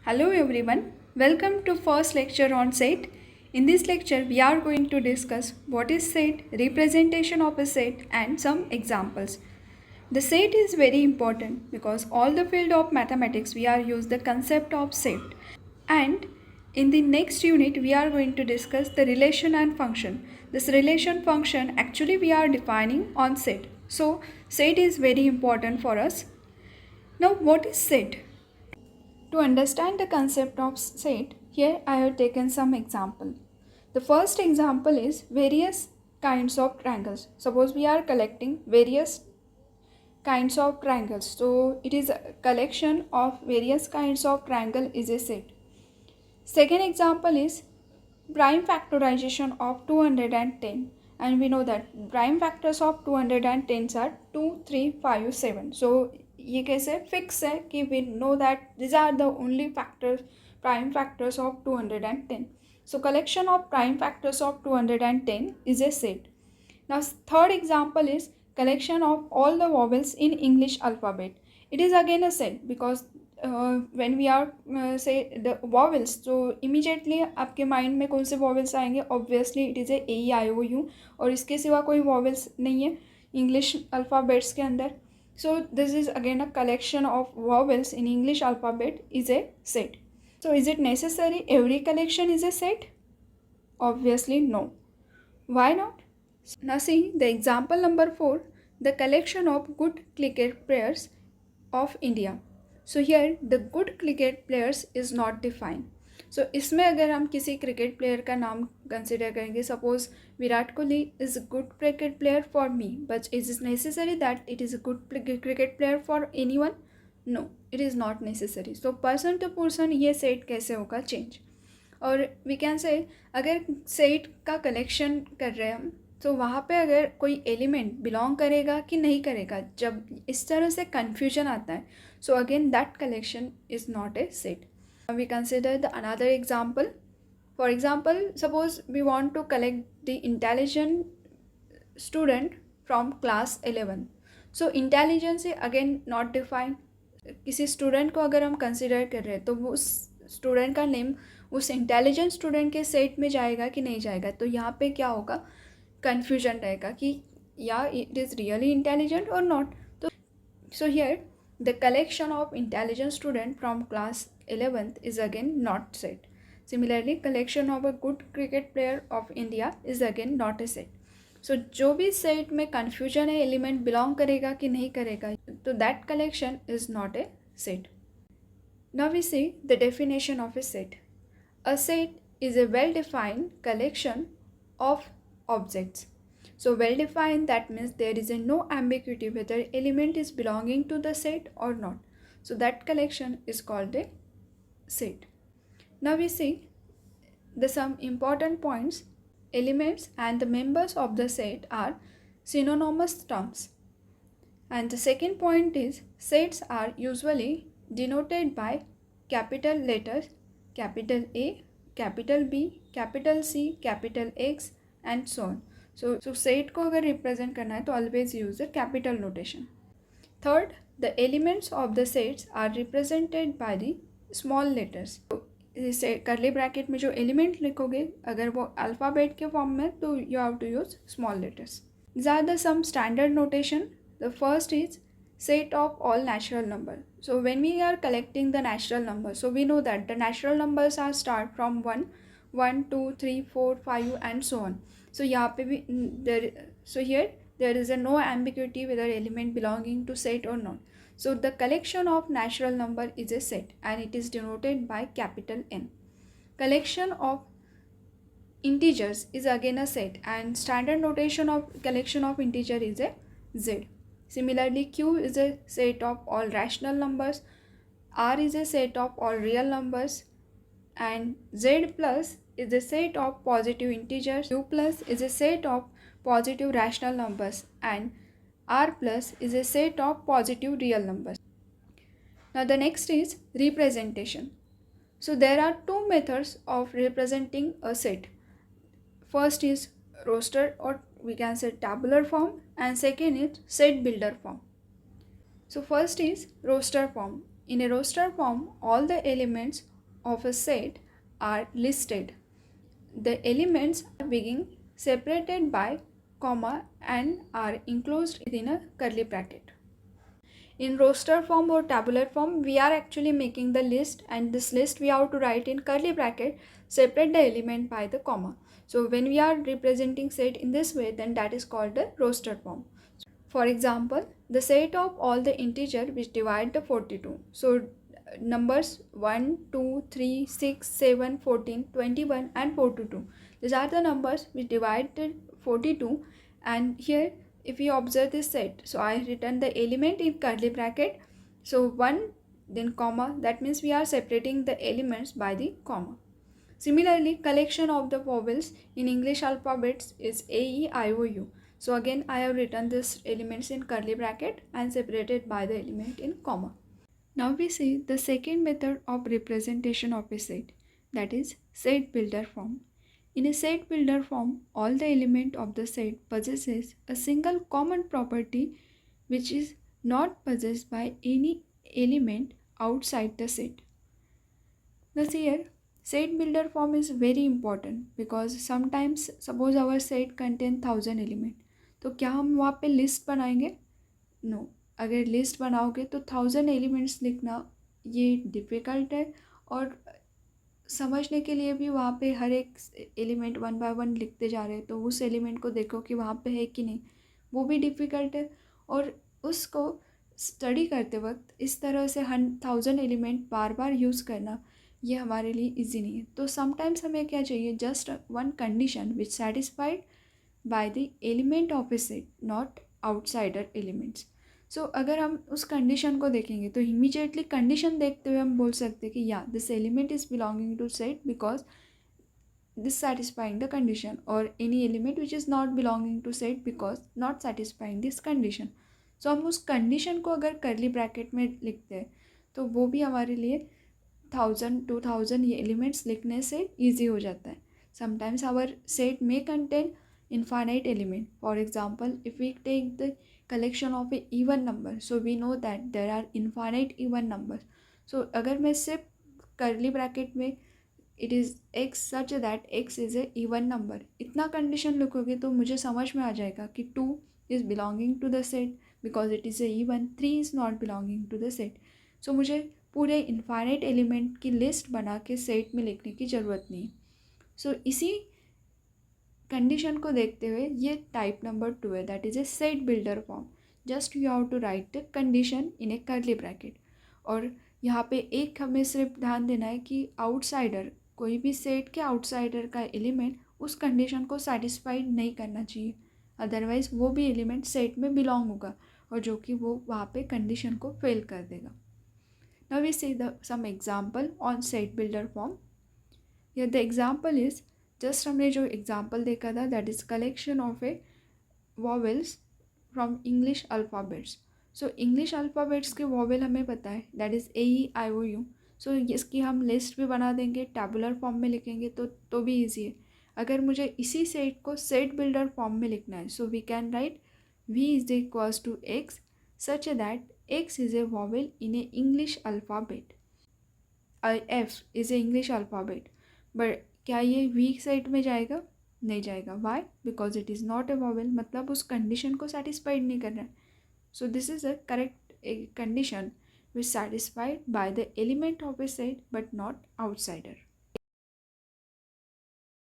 Hello everyone, welcome to first lecture on set. In this lecture, we are going to discuss what is set, representation of a set and some examples. The set is very important because all the field of mathematics we are use the concept of set. And in the next unit, we are going to discuss the relation and function. This relation function actually we are defining on set. So set is very important for us. Now what is set? To understand the concept of set, here I have taken some example. The first example is various kinds of triangles. Suppose we are collecting various kinds of triangles. So it is a collection of various kinds of triangle is a set. Second example is prime factorization of 210, and we know that prime factors of 210 are 2, 3, 5, 7. So ये कैसे fix है कि we know that these are the only factors prime factors of 210. So collection of prime factors of 210 is a set. Now third example is collection of all the vowels in English alphabet. It is again a set because when we are say the vowels, so immediately आपके mind में कौन से vowels आएंगे? Obviously it is a A E I O U, और इसके सिवा कोई vowels नहीं है इंग्लिश अल्फ़ाबेट्स के अंदर. So this is again a collection of vowels in English alphabet is a set. So is it necessary every collection is a set? Obviously no. Why not? Now see the example number 4, the collection of good cricket players of India. So here the good cricket players is not defined. So इसमें अगर हम किसी cricket player का नाम consider करेंगे, suppose Virat Kohli is a good cricket player for me, but is is necessary that it is a good cricket player for any one? No, it is not necessary. So person to person ये set कैसे होगा change? और we can say अगर set का collection कर रहे हैं हम, तो वहाँ पे अगर कोई एलिमेंट बिलोंग करेगा कि नहीं करेगा, जब इस तरह से कन्फ्यूजन आता है, so again that collection is not A set. We consider the another example. For example, suppose we want to collect the intelligent student from class 11. So intelligence is again not defined. किसी student को अगर हम consider कर रहे हैं तो वो उस स्टूडेंट का नेम उस इंटेलिजेंट स्टूडेंट के सेट में जाएगा कि नहीं जाएगा, तो यहाँ पे क्या होगा? कन्फ्यूजन रहेगा कि या इट इज़ रियली इंटेलिजेंट और नॉट. तो so here the collection of intelligent student from class 11th is again not set. Similarly, collection of a good cricket player of India is again not a set. So जो भी set में confusion है element belong करेगा कि नहीं करेगा, तो that collection is not a set. Now we see the definition of a set. A set is a well-defined collection of objects. So well defined, that means there is a no ambiguity whether element is belonging to the set or not. So that collection is called a set. Now we see the some important points. Elements and the members of the set are synonymous terms. And the second point is sets are usually denoted by capital letters, capital A, capital B, capital C, capital X and so on. So set को अगर represent करना है तो always use the capital notation. Third, the elements of the sets are represented by the small letters. जैसे curly bracket में जो element लिखोगे अगर वो अल्फ़ाबेट के फॉर्म में, तो you have to use small letters. These are the some standard notation. The first is set of all natural number. So when we are collecting the natural numbers, so we know that the natural numbers are start from 1, 2, 3, 4, 5 and so on. So यहाँ पे भी here there is a no ambiguity whether element belonging to set or not. So the collection of natural number is a set and it is denoted by capital N. Collection of integers is again a set and standard notation of collection of integer is a Z. Similarly, Q is a set of all rational numbers, R is a set of all real numbers, and Z plus is a set of positive integers, U plus is a set of positive rational numbers, and R plus is a set of positive real numbers. Now the next is representation. So there are two methods of representing a set. First is roster, or we can say tabular form, and second is set builder form. So first is roster form. In a roster form, all the elements of a set are listed. The elements are being separated by comma and are enclosed within a curly bracket. In roster form or tabular form, we are actually making the list, and this list we have to write in curly bracket, separate the element by the comma. So when we are representing set in this way, then that is called the roster form. For example, the set of all the integer which divide the 42. So numbers 1, 2, 3, 6, 7, 14, 21 and 42. These are the numbers which divide the 42, and here if you observe this set, so I written the element in curly bracket. So 1 then comma, that means we are separating the elements by the comma. Similarly, collection of the vowels in English alphabets is A, E, I, O, U. So again I have written this elements in curly bracket and separated by the element in comma. Now we see the second method of representation of a set, that is set builder form. In a set builder form, all the element of the set possesses a single common property which is not possessed by any element outside the set. Thus here, set builder form is very important because sometimes suppose our set contain 1000 element, तो क्या हम वहाँ पे list बनाएंगे? No. अगर list बनाओगे तो 1000 elements लिखना ये डिफ़िकल्ट है, और समझने के लिए भी वहाँ पे हर एक एलिमेंट वन बाय वन लिखते जा रहे हैं, तो उस एलिमेंट को देखो कि वहाँ पे है कि नहीं, वो भी डिफ़िकल्ट है। और उसको स्टडी करते वक्त इस तरह से 1000 एलिमेंट बार बार यूज़ करना ये हमारे लिए इजी नहीं है। तो समटाइम्स हमें क्या चाहिए, just one condition which satisfied by the element of a set, not outsider elements. So अगर हम उस कंडीशन को देखेंगे तो इमीडिएटली कंडीशन देखते हुए हम बोल सकते हैं कि या this element is belonging to set because this satisfying the condition, or any element which is not belonging to set because not satisfying this condition. So हम उस कंडीशन को अगर करली ब्रैकेट में लिखते हैं तो वो भी हमारे लिए 1000 2000 ये एलिमेंट्स लिखने से ईजी हो जाता है. Sometimes our set may contain infinite element. For example, if we take the collection of a even number, so we know that there are infinite even numbers. So अगर मैं सिर्फ करली ब्रैकेट में it is x such that x is a even number, इतना condition लिखोगे तो मुझे समझ में आ जाएगा कि 2 is belonging to the set because it is a even, 3 is not belonging to the set. So मुझे पूरे इनफाइनाइट एलिमेंट की लिस्ट बना के सेट में लिखने की ज़रूरत नहीं. सो इसी कंडीशन को देखते हुए ये टाइप नंबर 2 है, that is a set builder form. Just you have to write the condition in a curly bracket. और यहाँ पे एक हमें सिर्फ ध्यान देना है कि आउटसाइडर, कोई भी सेट के आउटसाइडर का एलिमेंट उस कंडीशन को सेटिस्फाइड नहीं करना चाहिए, अदरवाइज वो भी एलिमेंट सेट में बिलोंग होगा और जो कि वो वहाँ पे कंडीशन को फेल कर देगा. Now we see the some example on set builder form. Here the example is, just हमने जो एग्जांपल देखा था that is collection of a vowels from English alphabets. So English alphabets के वॉवेल हमें पता है दैट इज़ AEIOU. सो इसकी हम लिस्ट भी बना देंगे, टैबुलर फॉर्म में लिखेंगे तो भी ईजी है. अगर मुझे इसी सेट को सेट बिल्डर फॉर्म में लिखना है, so we can write V is equals to X such that X is a vowel in a English alphabet. F is a English alphabet, but क्या ये V सेट में जाएगा? नहीं जाएगा. Why? Because it is not a vowel, मतलब उस condition को satisfied नहीं कर रहा है. So this is a correct condition which satisfied by the element of a set but not outsider.